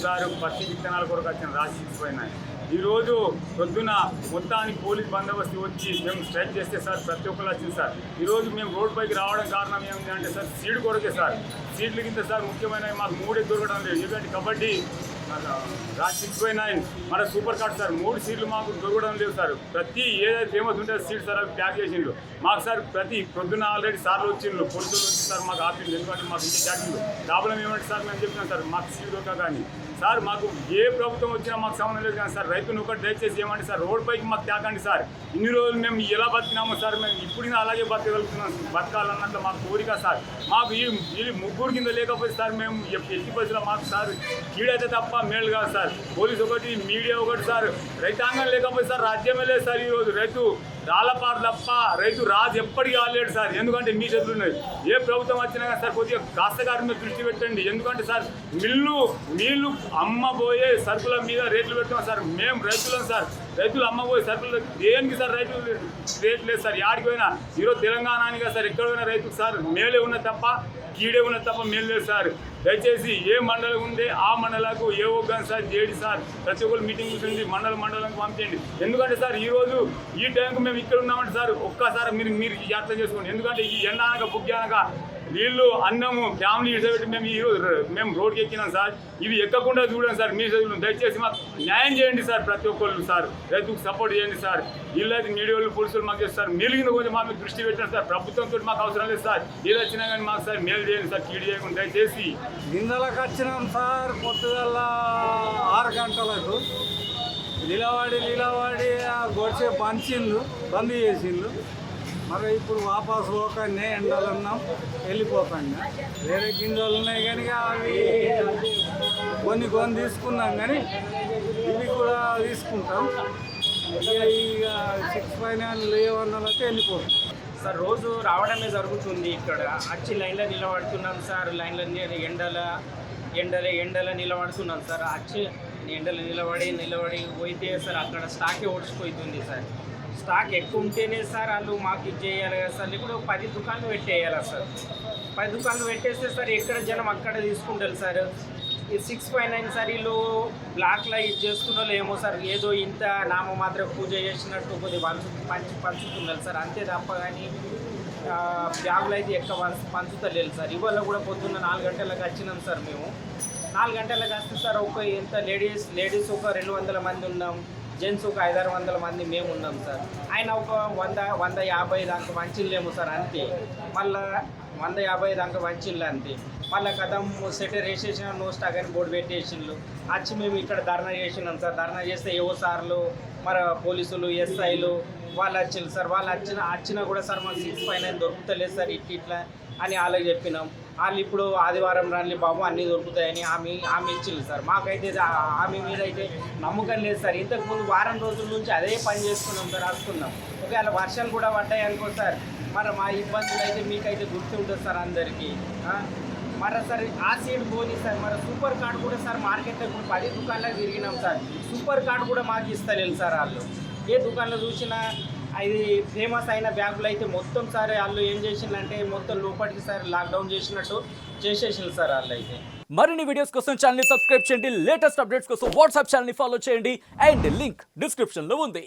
Sir పత్తి విత్తనాల కొరకు వచ్చిన రాసిపోయినాయి. ఈరోజు పొద్దున మొత్తానికి పోలీస్ బందోబస్తు వచ్చి మేము స్ట్రైక్ చేస్తే సార్ ప్రతి ఒక్కరు వచ్చింది సార్. ఈరోజు మేము రోడ్ పైకి రావడం కారణం ఏమిటంటే సార్ సీడ్ కొరకే సార్. సీడ్ల కింద సార్ ముఖ్యమైన మాకు 3 దొరకడం లేదు. ఎందుకంటే కబడ్డీ రాజ్ 6/9 మన సూపర్ కార్డ్ సార్ 3 సీట్లు మాకు దొరకడం లేవు సార్. ప్రతి ఏదైతే ఫేమస్ ఉంటే సీట్ సార్ అవి ప్యాక్ చేసిండ్రు మాకు సార్. ప్రతి పొద్దున్న ఆల్రెడీ సార్లు వచ్చిండ్రు, పోలీసులు వచ్చి సార్ మాకు ఆపిండ్రు. ఎందుకంటే మాకు ఇంటి జాగిండ్రు. ప్రాబ్లం ఏమంటే సార్ మేము చెప్తున్నాం సార్ మాకు సీట్ దొరక కానీ సార్ మాకు ఏ ప్రభుత్వం వచ్చినా మాకు సంబంధం లేదు కానీ సార్ రైతును ఒకటి దయచేసి ఏమంటే సార్ రోడ్ పైకి మాకు తేకండి సార్. ఇన్ని రోజులు మేము ఎలా బతికినామో సార్ మేము ఇప్పుడు అలాగే బతకగలుగుతున్నాం. బతకాలన్నట్లు మాకు కోరిక సార్. మాకు ఈ ముగ్గురు కింద లేకపోతే సార్ మేము ఎట్టి పరిస్థితుల్లో మాకు సార్ కీడైతే తప్ప మేలు కాదు సార్. పోలీసు ఒకటి, మీడియా ఒకటి సార్. రైతాంగం లేకపోతే సార్ రాజ్యమే లేదు సార్. ఈరోజు రైతు రాళ్ళపాటు తప్ప రైతు రాజు ఎప్పటికీ కాలేడు సార్. ఎందుకంటే మీ చేతులు ఉన్నాయి. ఏ ప్రభుత్వం వచ్చినా కానీ సార్ కొద్దిగా కాస్తగారి మీద దృష్టి పెట్టండి. ఎందుకంటే సార్ నీళ్లు అమ్మబోయే సరుకుల మీద రేట్లు పెడుతున్నాం సార్. మేము రైతులం సార్. రైతులు అమ్మబోయే సరుకులు దేనికి సార్ రైతులు రేట్లు లేదు సార్. యాడికి పోయినా ఈరోజు తెలంగాణగా సార్ ఎక్కడ పోయినా రైతుకు సార్ మేలే ఉన్నది తప్ప కీడే ఉన్నది తప్ప మేలు లేదు సార్. దయచేసి ఏ మండలం ఉందే ఆ మండలకు ఏ ఒక్కని సార్ జేడి సార్ ప్రతి ఒక్కరు మీటింగ్ ఉంటుంది మండలంకి పంపించండి. ఎందుకంటే సార్ ఈరోజు ఈ టైంకు మేము ఇక్కడ ఉన్నామంటే సార్ ఒక్కసారి మీరు అర్థం చేసుకోండి. ఎందుకంటే ఈ ఎండానక బుగ్గానక నీళ్ళు అన్నము ఫ్యామిలీ ఇడబెట్టి మేము ఈరోజు మేము రోడ్కి ఎక్కినాం సార్. ఇవి ఎక్కకుండా చూడండి సార్. మీ చదువులు దయచేసి మాకు న్యాయం చేయండి సార్. ప్రతి ఒక్కళ్ళు సార్ రైతుకు సపోర్ట్ చేయండి సార్. వీళ్ళైతే మీడియా వాళ్ళు పోలీసులు మాకు చేస్తారు. మేలుగిన కొంచెం మాకు దృష్టి పెట్టండి సార్. ప్రభుత్వంతో మాకు అవసరం లేదు సార్. వీళ్ళు వచ్చినా కానీ మాకు సార్ మేలు చేయండి సార్. కీడు చేయకుండా దయచేసి. గింజలకు వచ్చినాం సార్. పొద్దుగల 6 గంటలకు నిలబడి గొడిచే బంద్ చేసిండు. మరి ఇప్పుడు వాపసు పోకండి ఎండలున్నాం వెళ్ళిపోకండి. వేరే గింజలు ఉన్నాయి కానీ అవి కొన్ని తీసుకున్నాం కానీ ఇవి కూడా తీసుకుంటాం. ఇక 6/9 లేవన్నలైతే వెళ్ళిపోతాం సార్. రోజు రావడమే జరుగుతుంది. ఇక్కడ వచ్చి లైన్లో నిలబడుతున్నాం సార్. లైన్లో ఎండలో నిలబడుతున్నాం సార్. వచ్చి ఎండలో నిలబడి పోయితే సార్ అక్కడ స్టాకే ఓడిచిపోతుంది సార్. స్టాక్ ఎక్కువ ఉంటేనే సార్ వాళ్ళు మాకు ఇది చేయాలి కదా సార్. ఇప్పుడు 10 దుకాణాలు పెట్టేయాలి సార్. 10 దుకాణాలు పెట్టేస్తే సార్ ఎక్కడ జనం అక్కడ తీసుకుంటారు సార్. ఈ 6/9 సార్ వీళ్ళు బ్లాక్లో ఇది చేసుకున్న ఏమో సార్ ఏదో ఇంత నామమాత్రం పూజ చేసినట్టు కొద్దిగా పంచుతున్నారు సార్. అంతే తప్ప కానీ బ్యాగులు అయితే ఎక్కువ పంచుతలేదు సార్. ఇవాళ కూడా పొద్దున్న 4 గంటలకు వచ్చినాం సార్. మేము 4 గంటలకు వస్తే సార్ ఎంత లేడీస్ ఒక 200 మంది ఉన్నాం. జెంట్స్ ఒక 500-600 మంది మేము ఉన్నాం సార్. ఆయన ఒక 100-150 దాకా వంచిల్లేమో సార్. అంతే మళ్ళీ 150 దాకా వంచిల్లు అంతే. మళ్ళీ కథం సెటర్ వేసేసిన నో స్టాక్ అని బోర్డు పెట్టేసిండ్రు. వచ్చి మేము ఇక్కడ ధర్నా చేసినాం సార్. ధర్నా చేస్తే ఏవో సార్లు మరి పోలీసులు ఎస్ఐలు వాళ్ళు వచ్చిండ్రు సార్. వాళ్ళు వచ్చినా కూడా సార్ మాకు 6/9 దొరుకుతలేదు సార్ ఇట్లా అని వాళ్ళకి చెప్పినాం. వాళ్ళు ఇప్పుడు ఆదివారం రండి బాబు అన్నీ దొరుకుతాయని ఆమె ఇచ్చింది సార్. మాకైతే ఆమె మీద అయితే నమ్మకం లేదు సార్. ఇంతకుముందు వారం రోజుల నుంచి అదే పని చేసుకున్నాం సార్. వస్తున్నాం ఒకవేళ వర్షాలు కూడా పడ్డాయి అనుకో సార్. మరి మా ఇబ్బందులు అయితే మీకైతే గుర్తుంటుంది సార్ అందరికీ. మరి సార్ ఆ సీడ్ పోనీ సార్. మరి సూపర్ కార్డు కూడా సార్ మార్కెట్లో ఇప్పుడు 10 దుకాణాలకు తిరిగినాం సార్. సూపర్ కార్డు కూడా మాకు ఇస్తలేదు సార్. వాళ్ళు ఏ దుకాణంలో చూసినా అది ఫేమస్ అయిన బ్యాగులు అయితే మొత్తం సార్ వాళ్ళు ఏం చేసిందంటే మొత్తం లోపలికి సార్ లాక్డౌన్ చేసినట్టు చేసేసింది సార్ వాళ్ళు అయితే. మరిన్ని వీడియోస్ కోసం ఛానల్ ని సబ్స్క్రైబ్ చేయండి. లేటెస్ట్ అప్డేట్స్ కోసం వాట్సాప్ ఛానల్ ని ఫాలో చేయండి. అండ్ లింక్ డిస్క్రిప్షన్ లో ఉంది.